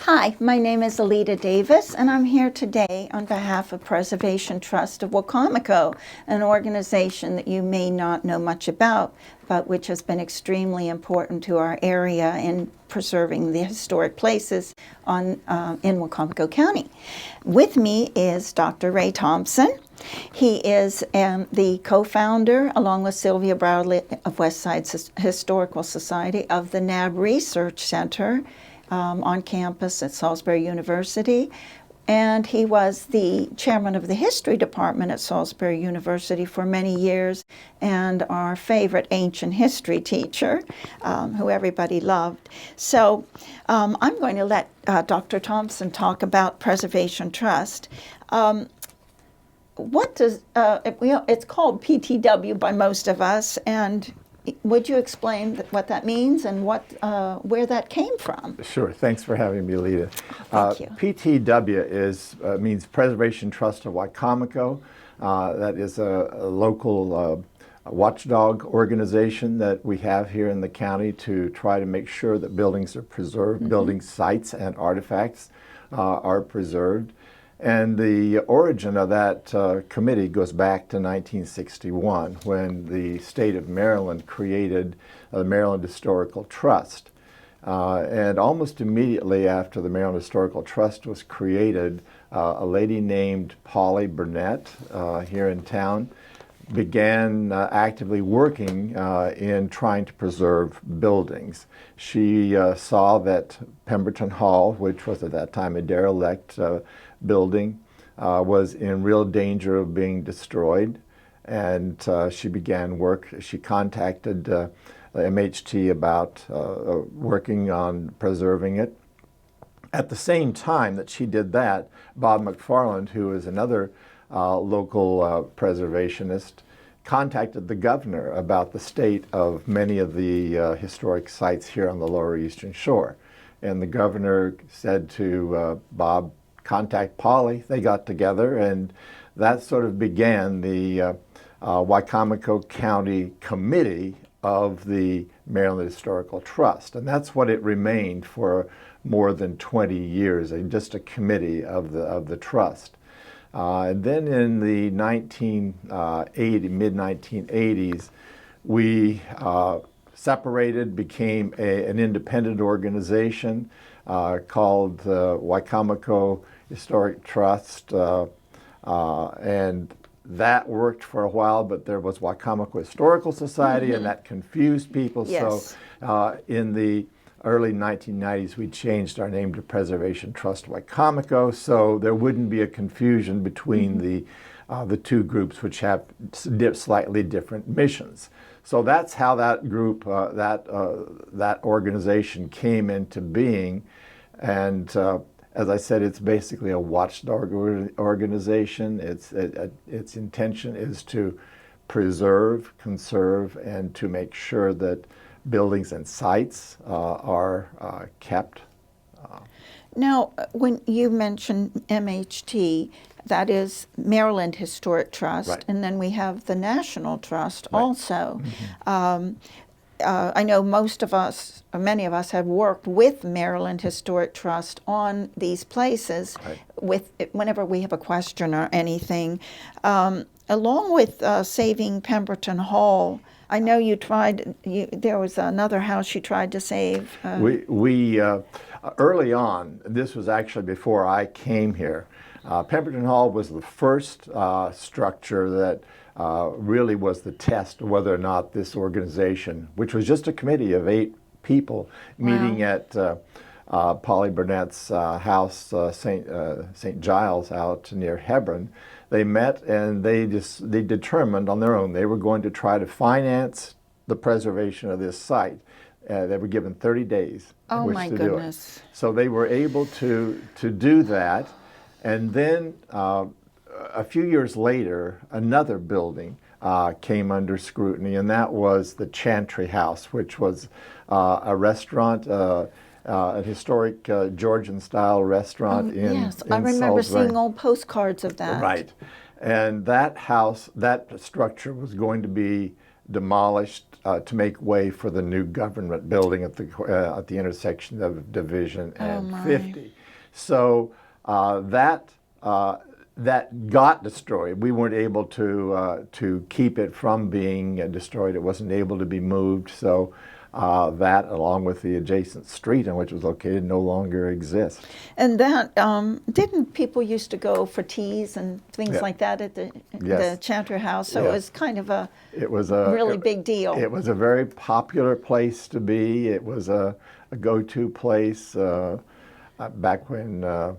Hi, my name is Aleta Davis, and I'm here today on behalf of Preservation Trust of Wicomico, an organization that you may not know much about, but which has been extremely important to our area in preserving the historic places in Wicomico County. With me is Dr. Ray Thompson. He is the co-founder, along with Sylvia Browley of Westside Historical Society, of the NAB Research Center on campus at Salisbury University. And he was the chairman of the history department at Salisbury University for many years, and our favorite ancient history teacher, who everybody loved. So I'm going to let Dr. Thompson talk about Preservation Trust. What does, it's called PTW by most of us, and would you explain what that means and where that came from? Sure. Thanks for having me, Aleta. Thank you. PTW means Preservation Trust of Wicomico. That is a local watchdog organization that we have here in the county to try to make sure that buildings are preserved, building sites and artifacts are preserved. And the origin of that committee goes back to 1961, when the state of Maryland created the Maryland Historical Trust. And almost immediately after the Maryland Historical Trust was created, a lady named Polly Burnett here in town began actively working in trying to preserve buildings. She saw that Pemberton Hall, which was at that time a derelict building, was in real danger of being destroyed, and she began work. She contacted MHT about working on preserving it. At the same time that she did that, Bob McFarland, who is another local preservationist, contacted the governor about the state of many of the historic sites here on the Lower Eastern Shore. And the governor said to Bob, contact Polly. They got together, and that sort of began the Wicomico County Committee of the Maryland Historical Trust. And that's what it remained for more than 20 years, just a committee of the trust. And then in the mid-1980s, we separated, became an independent organization called Wicomico Historic Trust, and that worked for a while, but there was Wicomico Historical Society, and that confused people. Yes. So in the early 1990s, we changed our name to Preservation Trust Wicomico, so there wouldn't be a confusion between the two groups, which have slightly different missions. So that's how that group, that organization came into being. And as I said, it's basically a watchdog organization. Its intention is to preserve, conserve, and to make sure that buildings and sites are kept. Now, when you mentioned MHT, that is Maryland Historic Trust, Right. and then we have the National Trust Right. also. I know most of us, or many of us, have worked with Maryland Historic Trust on these places. Right. Whenever we have a question or anything. Along with saving Pemberton Hall, I know you tried, there was another house you tried to save. We early on, this was actually before I came here, Pemberton Hall was the first structure that really was the test of whether or not this organization, which was just a committee of 8 people meeting at Polly Burnett's house, St. Giles, out near Hebron. They met and they determined on their own they were going to try to finance the preservation of this site. They were given 30 days in which to do it. So they were able to do that. And then a few years later, another building came under scrutiny, and that was the Chantry House, which was a restaurant, a historic Georgian-style restaurant in Yes, I remember Salisbury. seeing old postcards of that. Right. And that house, that structure was going to be demolished to make way for the new government building at the intersection of Division and 50. So that got destroyed. We weren't able to keep it from being destroyed. It wasn't able to be moved. So that, along with the adjacent street in which it was located, no longer exists. And that, didn't people used to go for teas and things like that at the Chantry House? So it was kind of a really big deal. It was a very popular place to be. It was a go-to place back when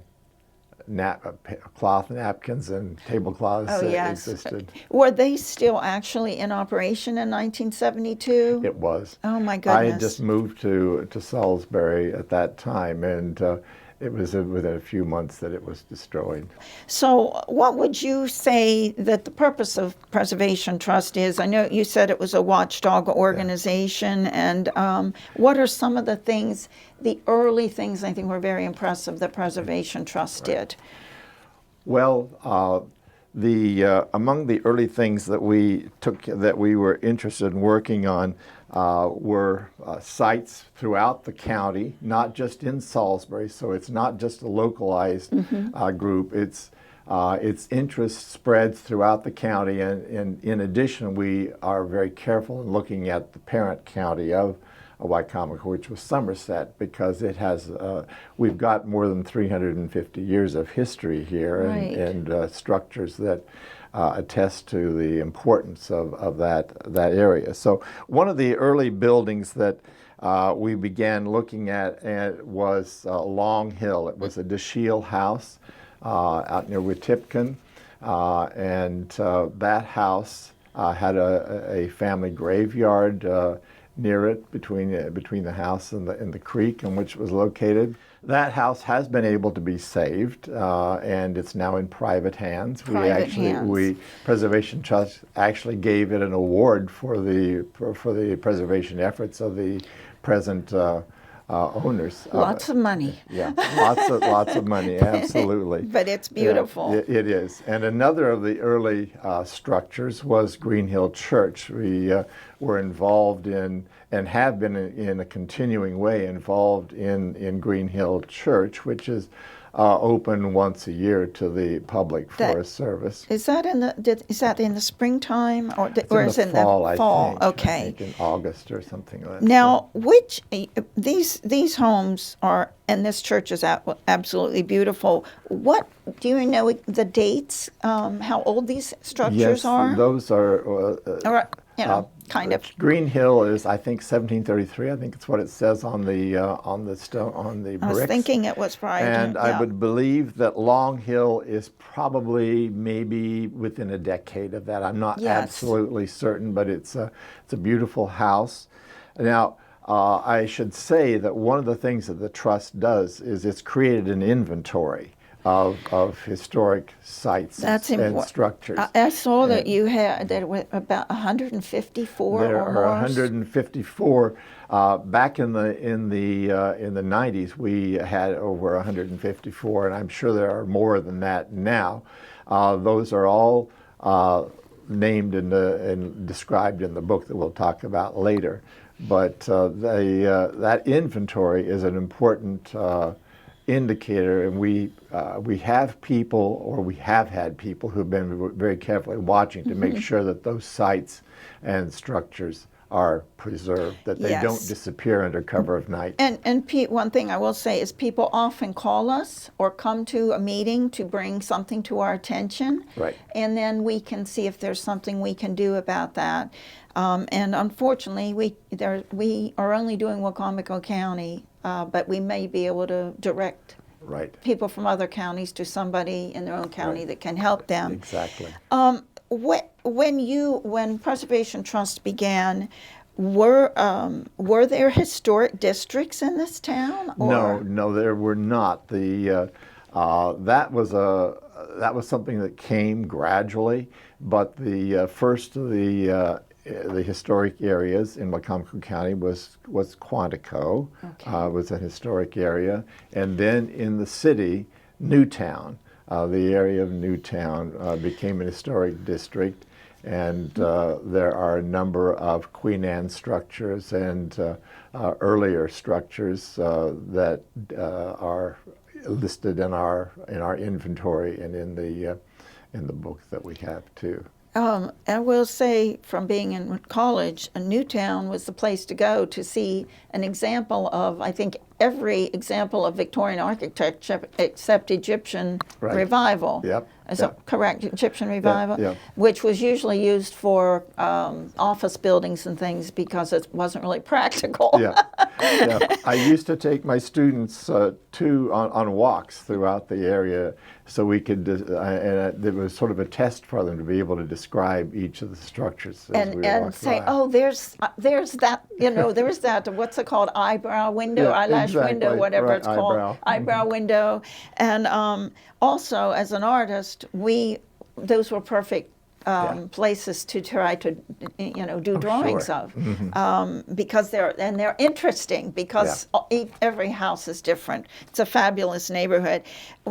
cloth napkins and tablecloths existed. Were they still actually in operation in 1972? It was. Oh my goodness. I had just moved to Salisbury at that time, and it was within a few months that it was destroyed. So what would you say that the purpose of Preservation Trust is? I know you said it was a watchdog organization, and what are some of the things, the early things I think were very impressive that Preservation Trust did? Well, among the early things that we were interested in working on were sites throughout the county, not just in Salisbury. So it's not just a localized group. Its interest spreads throughout the county, and in addition, we are very careful in looking at the parent county of Wicomico, which was Somerset, because it has we've got more than 350 years of history here, and structures that attest to the importance of that area. So one of the early buildings that we began looking at was Long Hill. It was a Dashiell house out near Witipkin, and that house had a family graveyard near it, between the house and the creek in which it was located. That house has been able to be saved, and it's now in private hands. Preservation Trust actually gave it an award for the preservation efforts of the present owners. Lots of money. Yeah, lots of money, absolutely. But it's beautiful. Yeah, it is. And another of the early structures was Green Hill Church. We were involved in, and have been in a continuing way involved in Green Hill Church, which is open once a year to the public for a service. Is that in the springtime or is it in the fall? I think. Okay. I think in August or something like that. Now, which these homes are, and this church is absolutely beautiful. What do you know the dates? How old these structures are? Yes, those are. Kind of. Green Hill is, I think, 1733. I think it's what it says on the bricks. I was thinking it was right. And I would believe that Long Hill is probably maybe within a decade of that. I'm not absolutely certain, but it's a beautiful house. Now, I should say that one of the things that the trust does is it's created an inventory of historic sites and structures. I saw that you had that were about 154 there or more. are 154. Back in the 90s, we had over 154, and I'm sure there are more than that now. Those are all named and described in the book that we'll talk about later. But that inventory is an important indicator, and we have people, or we have had people who've been very carefully watching to make sure that those sites and structures are preserved, that they don't disappear under cover of night. And Pete, one thing I will say is people often call us or come to a meeting to bring something to our attention, and then we can see if there's something we can do about that. And unfortunately, we are only doing Wicomico County, but we may be able to direct people from other counties to somebody in their own county that can help them. Exactly. When Preservation Trust began, were there historic districts in this town? Or? No, there were not. That was something that came gradually, but the first of the historic areas in Wicomico County was Quantico, was a historic area, and then in the city, Newtown. The area of Newtown became an historic district, And there are a number of Queen Anne structures and earlier structures that are listed in our inventory and in the book that we have too. I will say, from being in college, Newtown was the place to go to see an example of, I think, every example of Victorian architecture except Egyptian Right. revival. Yep, Is yep. that correct? Egyptian revival? yep. Which was usually used for office buildings and things because it wasn't really practical. Yeah, yeah. I used to take my students on walks throughout the area, so we could, and it was sort of a test for them to be able to describe each of the structures as we And walked say, by. oh, there's that, there's that, what's it called, eyebrow window, Yeah, eyelash window, exactly. whatever Right, it's called, eyebrow. eyebrow window. And also, as an artist, those were perfect places to try to, do drawings sure. of, because they're interesting because every house is different. It's a fabulous neighborhood.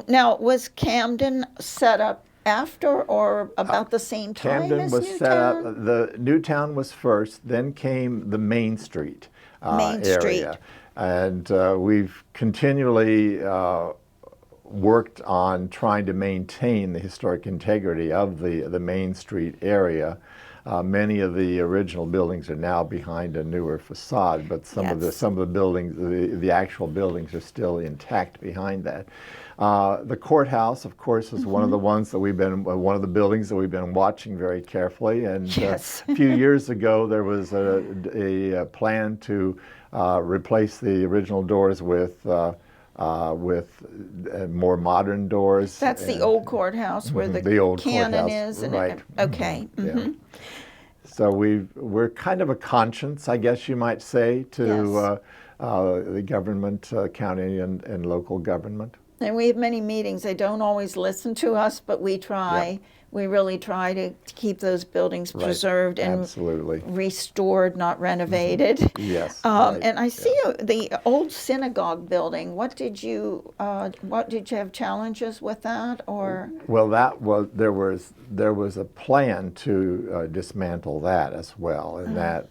Now, was Camden set up after or about the same time Camden as was Newtown? set up, the Newtown was first, then came the Main Street Main Street. area. And we've continually worked on trying to maintain the historic integrity of the Main Street area. Many of the original buildings are now behind a newer facade, but some of the buildings, the actual buildings, are still intact behind that. The courthouse, of course, is one of the ones that one of the buildings that we've been watching very carefully. And a few years ago, there was a plan to replace the original doors with more modern doors. That's the old courthouse where the old cannon courthouse, is. And right. Okay. Yeah. So we're kind of a conscience, I guess you might say, to the government, county and local government. And we have many meetings. They don't always listen to us, but we try. Yep. We really try to keep those buildings Right. preserved and Absolutely. restored, not renovated. Yes. Right. And I see the old synagogue building. What did you have challenges with that, or? Well, there was a plan to dismantle that as well, and that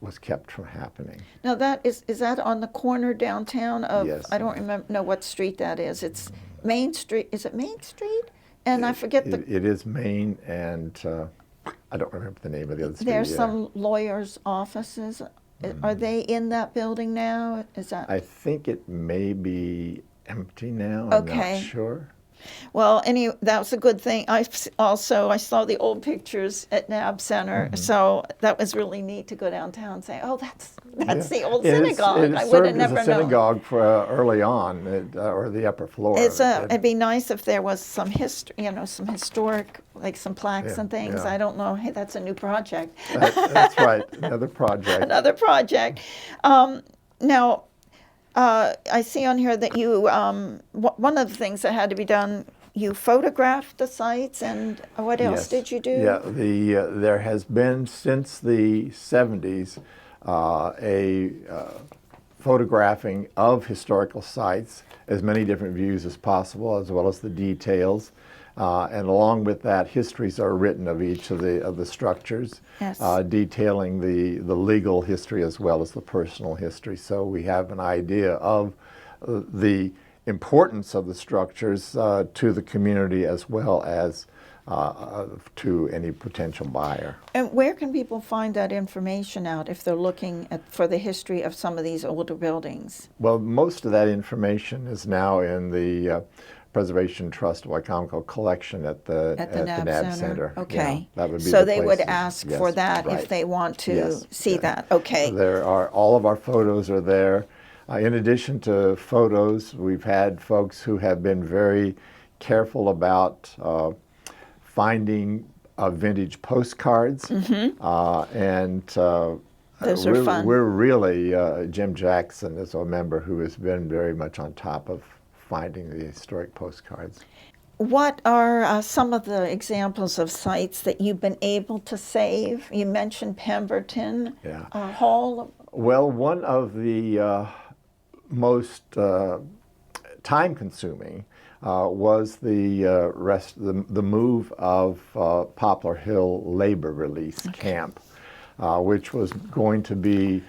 was kept from happening. Now is that on the corner downtown of? Yes. I don't know what street that is. It's Main Street. Is it Main Street? And I forget It is Main, and I don't remember the name of the other street. There's some lawyers' offices. Are they in that building now? Is that? I think it may be empty now. Okay. I'm not sure. Well, that was a good thing. I saw the old pictures at NAB Center, so that was really neat to go downtown and say, oh, that's the old synagogue. I would have never known. It served as a synagogue for early on, or the upper floor. It'd be nice if there was some history, some historic, like some plaques Yeah, and things. yeah. I don't know. Hey, that's a new project. That's right. Another project. Another project. Now, I see on here that you, one of the things that had to be done, you photographed the sites, and what else did you do? Yeah, there has been since the 70s a photographing of historical sites, as many different views as possible, as well as the details. And along with that, histories are written of each of the structures, detailing the legal history as well as the personal history. So we have an idea of the importance of the structures to the community as well as to any potential buyer. And where can people find that information out if they're looking for the history of some of these older buildings? Well, most of that information is now in the Preservation Trust of Wicomico collection at the NAB Center. Okay. Yeah, that would be so the they would places. ask Yes, for that right. if they want to Yes, see yeah. that. Okay. All of our photos are there. In addition to photos, we've had folks who have been very careful about finding vintage postcards. And those are fun. We're really, Jim Jackson is a member who has been very much on top of finding the historic postcards. What are some of the examples of sites that you've been able to save? You mentioned Pemberton Hall. Well, one of the most time-consuming was the move of Poplar Hill Labor Release Camp, which was going to be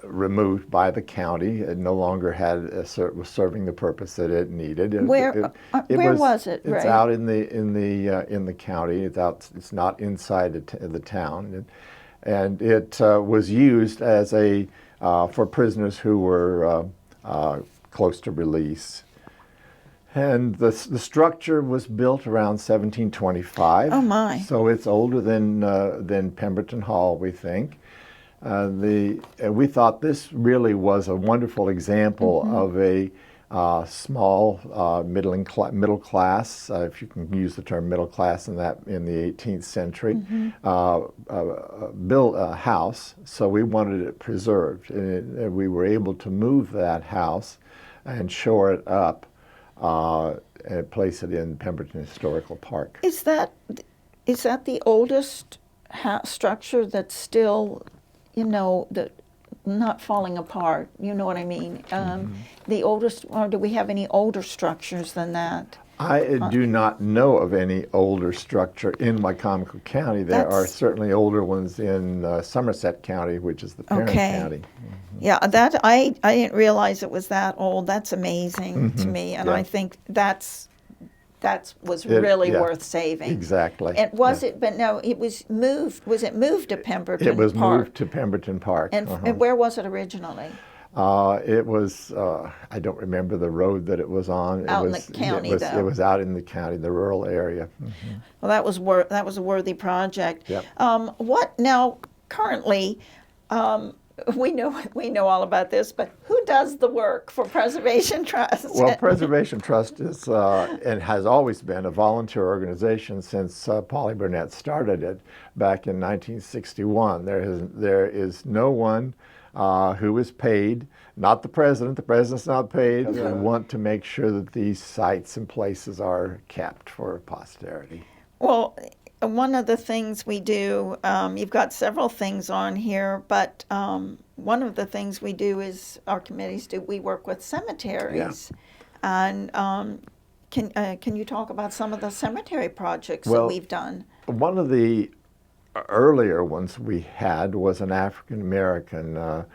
removed by the county. It no longer was serving the purpose that it needed. Where was it? It's Right. out in the county. It's not inside the town, and it was used as for prisoners who were close to release. And the structure was built around 1725. Oh my! So it's older than Pemberton Hall, we think. We thought this really was a wonderful example of a small middle class, if you can use the term middle class in the 18th century, built a house. So we wanted it preserved, and we were able to move that house and shore it up and place it in Pemberton Historical Park. Is that the oldest structure that's still, that not falling apart? You know what I mean? The oldest, or do we have any older structures than that? I do not know of any older structure in Wycomico County. There are certainly older ones in Somerset County, which is the parent county. Yeah, that I didn't realize it was that old. That's amazing to me, and I think that was really worth saving. Exactly. And it? But no, it was moved. Was it moved to Pemberton Park? It was moved to Pemberton Park. And where was it originally? It was, I don't remember the road that it was on. Out in the county, though. It was out in the county, the rural area. Well, that was a worthy project. Yep. What now? Currently, we know all about this, but who does the work for Preservation Trust? Well, Preservation Trust is and has always been a volunteer organization since Polly Burnett started it back in 1961. There is no one who is paid, not the president. The president's not paid. We want to make sure that these sites and places are kept for posterity. Well, one of the things we do, you've got several things on here, but one of the things we do is our committees do. We work with cemeteries, and can you talk about some of the cemetery projects that we've done? One of the earlier ones we had was an African American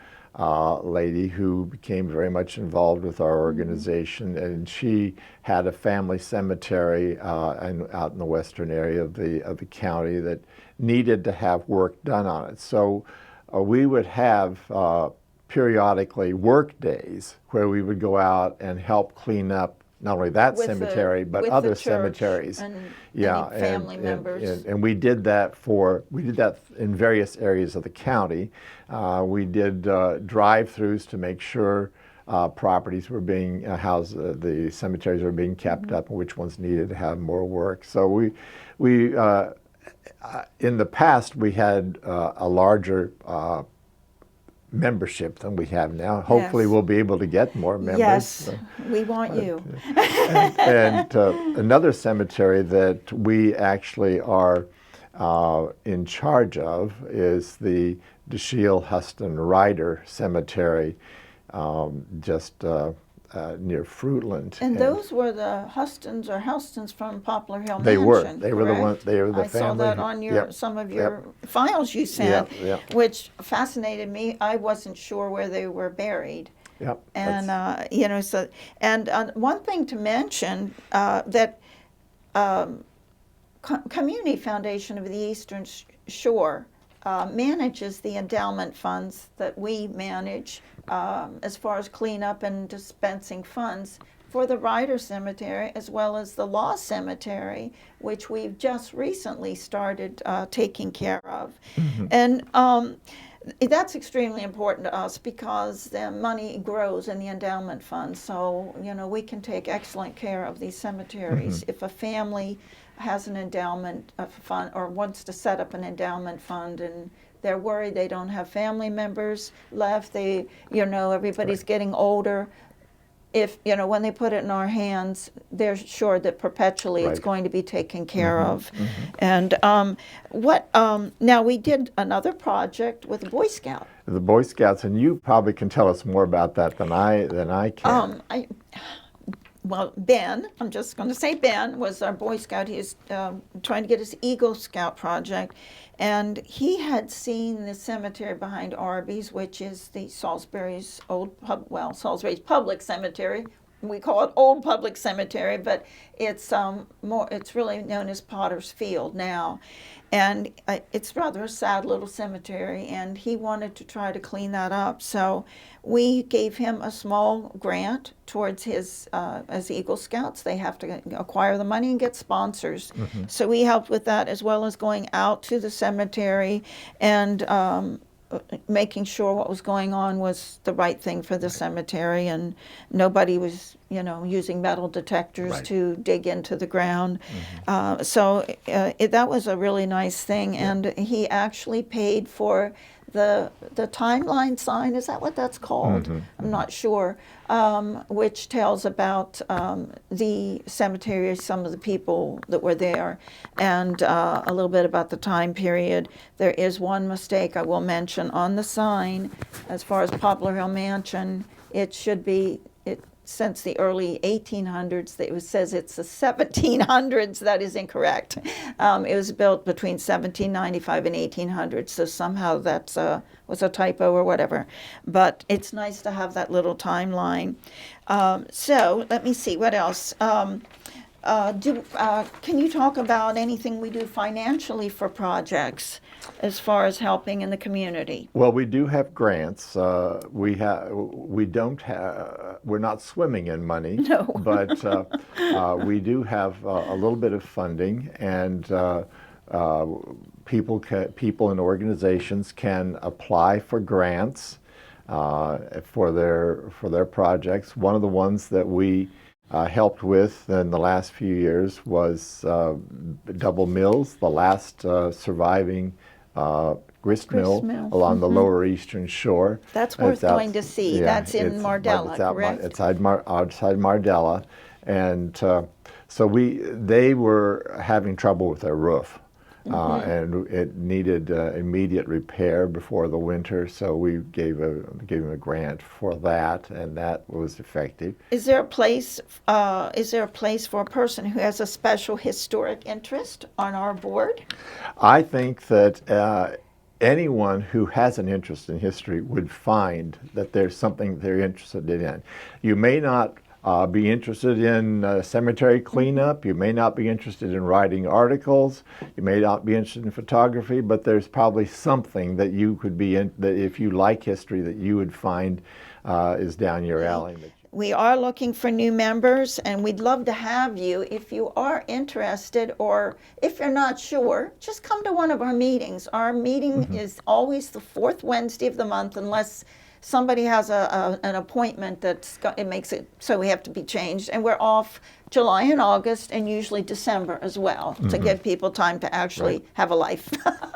lady who became very much involved with our organization, and she had a family cemetery out in the western area of the county that needed to have work done on it. So we would have periodically work days where we would go out and help clean up not only that cemetery, but other cemeteries. And family members. And we did that in various areas of the county. We did drive-throughs to make sure properties were being the cemeteries were being kept up, and which ones needed to have more work. So we in the past we had a larger membership than we have now. Hopefully we'll be able to get more members. Yes, we want you. And another cemetery that we actually are in charge of is the DeShiel Huston Ryder Cemetery, just near Fruitland. And those were the Hustons from Poplar Hill They Mansion. They were the ones. They were the family. I saw that on some of your files you sent, which fascinated me. I wasn't sure where they were buried. Yep. And one thing to mention that Community Foundation of the Eastern Shore manages the endowment funds that we manage as far as cleanup and dispensing funds for the Ryder Cemetery as well as the Law Cemetery, which we've just recently started taking care of. And that's extremely important to us because the money grows in the endowment fund. So, we can take excellent care of these cemeteries. If a family has an endowment fund or wants to set up an endowment fund and they're worried they don't have family members left, everybody's getting older, if, when they put it in our hands, they're sure that perpetually it's Right. going to be taken care of. And now we did another project with the Boy Scout. The Boy Scouts, and you probably can tell us more about that than I can. Well, Ben, I'm just going to say Ben, was our Boy Scout. He's trying to get his Eagle Scout project. And he had seen the cemetery behind Arby's, which is the Salisbury's Salisbury's public cemetery. We call it Old Public Cemetery, but it's it's really known as Potter's Field now. And it's rather a sad little cemetery, and he wanted to try to clean that up. So we gave him a small grant towards his, as Eagle Scouts. They have to acquire the money and get sponsors. So we helped with that, as well as going out to the cemetery and making sure what was going on was the right thing for the cemetery, and nobody was, using metal detectors Right. to dig into the ground. So that was a really nice thing, and he actually paid for the timeline sign. Is that what that's called? I'm not sure. Which tells about the cemetery, some of the people that were there, and a little bit about the time period. There is one mistake I will mention on the sign. As far as Poplar Hill Mansion, it should be, since the early 1800s, it says it's the 1700s. That is incorrect. It was built between 1795 and 1800, so somehow that's was a typo or whatever. But it's nice to have that little timeline. So let me see, what else? Can you talk about anything we do financially for projects as far as helping in the community? Well, we do have grants. We're not swimming in money. No. But we do have a little bit of funding, and people and organizations can apply for grants for their projects. One of the ones that we helped with in the last few years was Double Mills, the last surviving grist mill along the lower eastern shore. That's worth going to see. Yeah, that's in Mardella, correct? It's outside Mardella. And so they were having trouble with their roof. And it needed immediate repair before the winter, so we gave him a grant for that, and that was effective. Is there a place for a person who has a special historic interest on our board? I think that anyone who has an interest in history would find that there's something they're interested in. You may not be interested in cemetery cleanup. You may not be interested in writing articles. You may not be interested in photography, but there's probably something that you could be in, that if you like history, that you would find is down your alley. We are looking for new members, and we'd love to have you. If you are interested, or if you're not sure, just come to one of our meetings. Our meeting is always the fourth Wednesday of the month, unless somebody has an appointment it makes it so we have to be changed. And we're off July and August, and usually December as well, to give people time to actually have a life.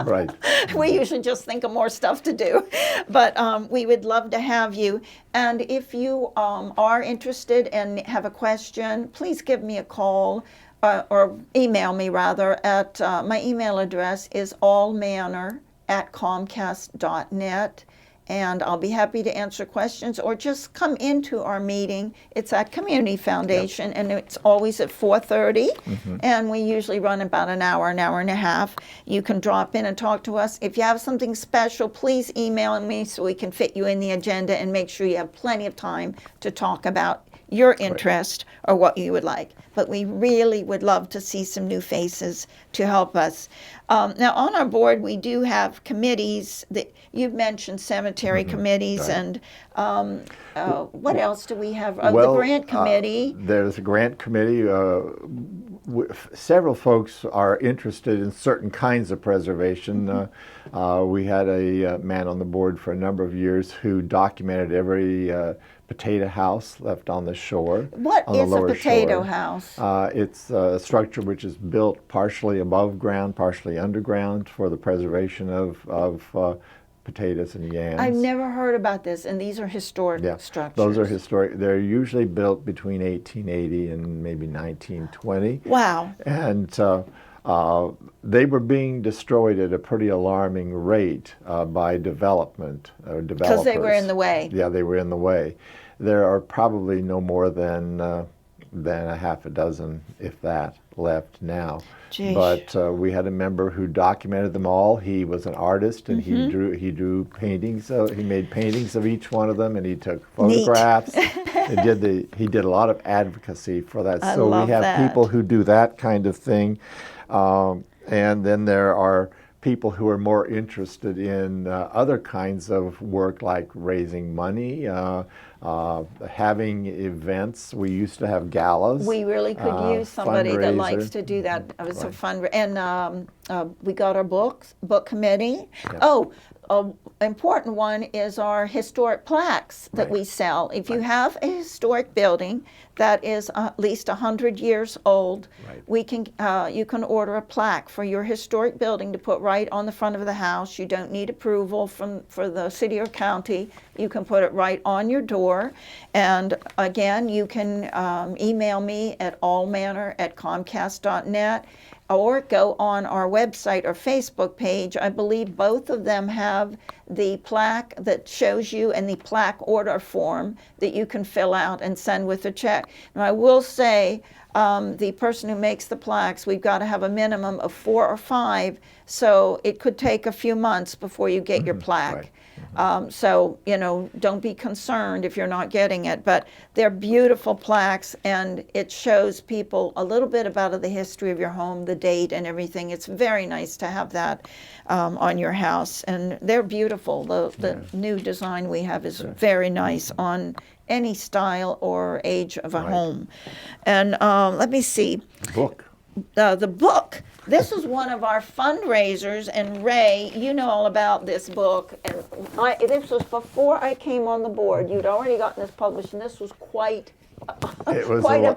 Right. We usually just think of more stuff to do. But we would love to have you. And if you are interested and have a question, please give me a call. Or email me rather at my email address is allmanor@comcast.net. And I'll be happy to answer questions, or just come into our meeting. It's at Community Foundation, and it's always at 4:30, and we usually run about an hour and a half. You can drop in and talk to us. If you have something special, please email me so we can fit you in the agenda and make sure you have plenty of time to talk about your interest or what you would like. But we really would love to see some new faces to help us. Now, on our board, we do have committees that you've mentioned, cemetery committees, right. And what else do we have? Well, The grant committee. There's a grant committee. Several folks are interested in certain kinds of preservation. We had a man on the board for a number of years who documented every potato house left on the shore. What is a potato shore. house? It's a structure which is built partially above ground, partially underground, for the preservation of potatoes and yams. I've never heard about this, and these are historic structures. Those are historic. They're usually built between 1880 and maybe 1920. Wow. And they were being destroyed at a pretty alarming rate by development or developers. Because they were in the way. Yeah, they were in the way. There are probably no more than a half a dozen, if that, left now. Jeez. But we had a member who documented them all. He was an artist, and he drew paintings. He made paintings of each one of them, and he took photographs. He did a lot of advocacy for that. I so love we have that. people who do that kind of thing, and then there are people who are more interested in other kinds of work, like raising money, having events. We used to have galas. We really could use somebody that likes to do that. It was a fun, and we got our book committee. Yeah. Oh, important one is our historic plaques that we sell. If you have a historic building that is at least 100 years old, we can you can order a plaque for your historic building to put right on the front of the house. You don't need approval for the city or county. You can put it right on your door. And again, you can email me at allmanor@comcast.net. or go on our website or Facebook page. I believe both of them have the plaque that shows you and the plaque order form that you can fill out and send with a check. Now, I will say, the person who makes the plaques, we've got to have a minimum of 4 or 5, so it could take a few months before you get your plaque. So, don't be concerned if you're not getting it, but they're beautiful plaques, and it shows people a little bit about the history of your home, the date and everything. It's very nice to have that on your house, and they're beautiful. The new design we have is very nice on any style or age of a home. And let me see. Book. The book. This is one of our fundraisers, and Ray, you know all about this book. And this was before I came on the board. You'd already gotten this published, and this was quite a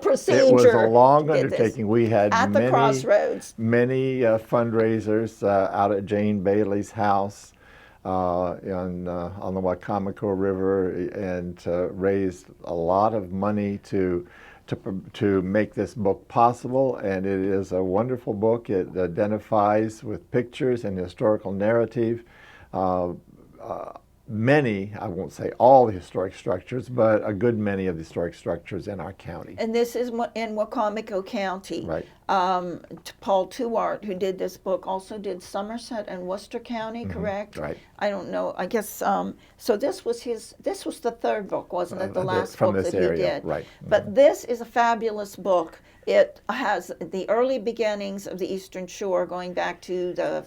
procedure. It was a long to get undertaking. this. We had At the crossroads. many fundraisers out at Jane Bailey's house on the Wacomico River, and raised a lot of money to make this book possible, and it is a wonderful book. It identifies with pictures and historical narrative many, I won't say all the historic structures, but a good many of the historic structures in our county. And this is in Wacomico County. Right. Paul Tuart, who did this book, also did Somerset and Worcester County, correct? Right. I don't know. I guess so. This was the third book, wasn't it? The last from book this that he area, did. right. But this is a fabulous book. It has the early beginnings of the Eastern Shore, going back to the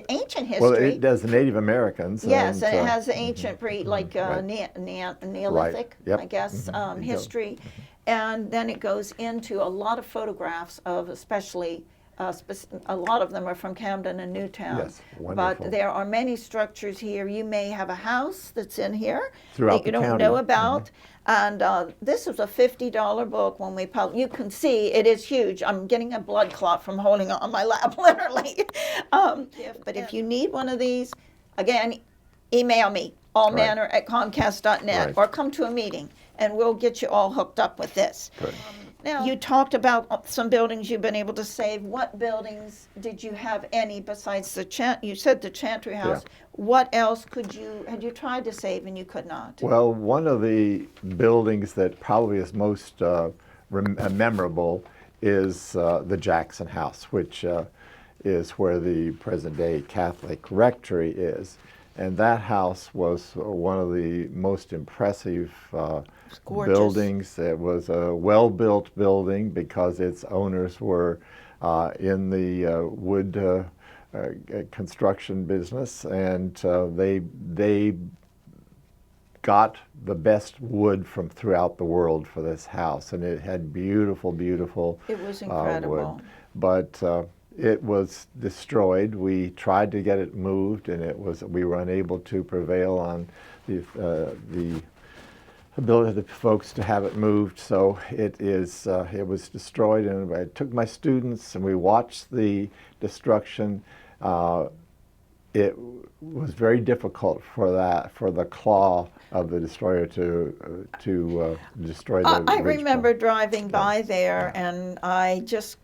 ancient history. Well, it does the Native Americans. Yes, and it has the ancient like Neolithic, Yep. I guess, history. And then it goes into a lot of photographs of, especially, a lot of them are from Camden and Newtown. Yes, wonderful. But there are many structures here. You may have a house that's in here Throughout that you the don't county. know about. And this is a $50 book when we publish. You can see it is huge. I'm getting a blood clot from holding it on my lap, literally. But if you need one of these, again, email me, allmanor@comcast.net, Right. or come to a meeting, and we'll get you all hooked up with this. Good. Now, you talked about some buildings you've been able to save. What buildings did you have any besides you said the Chantry House. Yeah. What else had you tried to save and you could not? Well, one of the buildings that probably is most memorable is the Jackson House, which is where the present-day Catholic rectory is. And that house was one of the most impressive buildings. It was a well-built building because its owners were in the wood construction business, and they got the best wood from throughout the world for this house, and it had beautiful, beautiful It was incredible. wood. But it was destroyed. We tried to get it moved, and we were unable to prevail on the ability of the folks to have it moved. So it was destroyed, and I took my students and we watched the destruction. it was very difficult for the claw of the destroyer to destroy the I ridge remember point. driving by there, and I just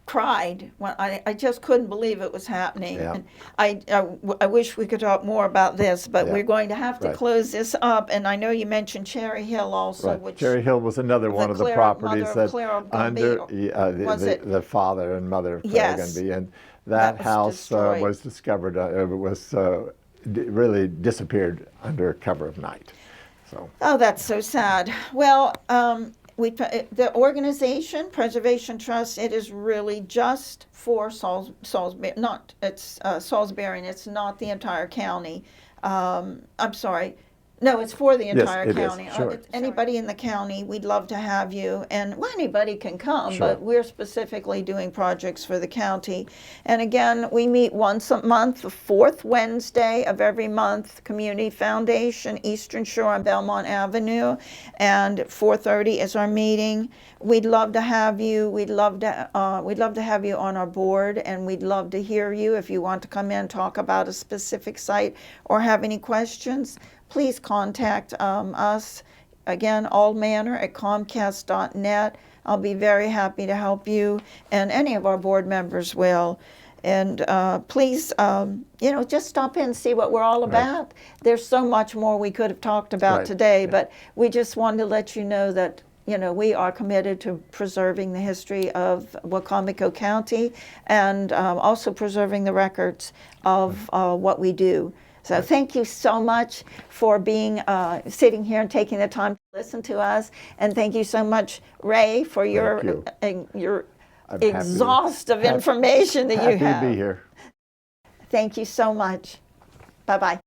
cried when I just couldn't believe it was happening. Yeah. And I wish we could talk more about this, but Yeah. we're going to have to Right. close this up. And I know you mentioned Cherry Hill also, Right. which Cherry Hill was another one of the properties mother of that Clara under Gumby, was it? the father and mother of Clara Yes. Gumby, and That that was house destroyed. was discovered. It was really disappeared under cover of night. So Oh, that's so sad. Well, the organization, Preservation Trust, it is really just for Salisbury, not, it's Salisbury, and it's not the entire county. I'm sorry. No, it's for the entire it is. county. Sure. Anybody in the county, we'd love to have you. And well, anybody can come, Sure. but we're specifically doing projects for the county. And again, we meet once a month, the fourth Wednesday of every month, Community Foundation, Eastern Shore on Belmont Avenue, and 4:30 is our meeting. We'd love to have you. We'd love to have you on our board, and we'd love to hear you if you want to come in and talk about a specific site or have any questions. Please contact us, again, allmanner@comcast.net. I'll be very happy to help you, and any of our board members will. And please, just stop in and see what we're all about. There's so much more we could have talked about Right. today, Yeah. but we just wanted to let you know that we are committed to preserving the history of Wacomico County, and also preserving the records of what we do. So thank you so much for being sitting here and taking the time to listen to us, and thank you so much, Ray, for your I'm exhaustive information that you have. Happy to be here. Thank you so much. Bye-bye.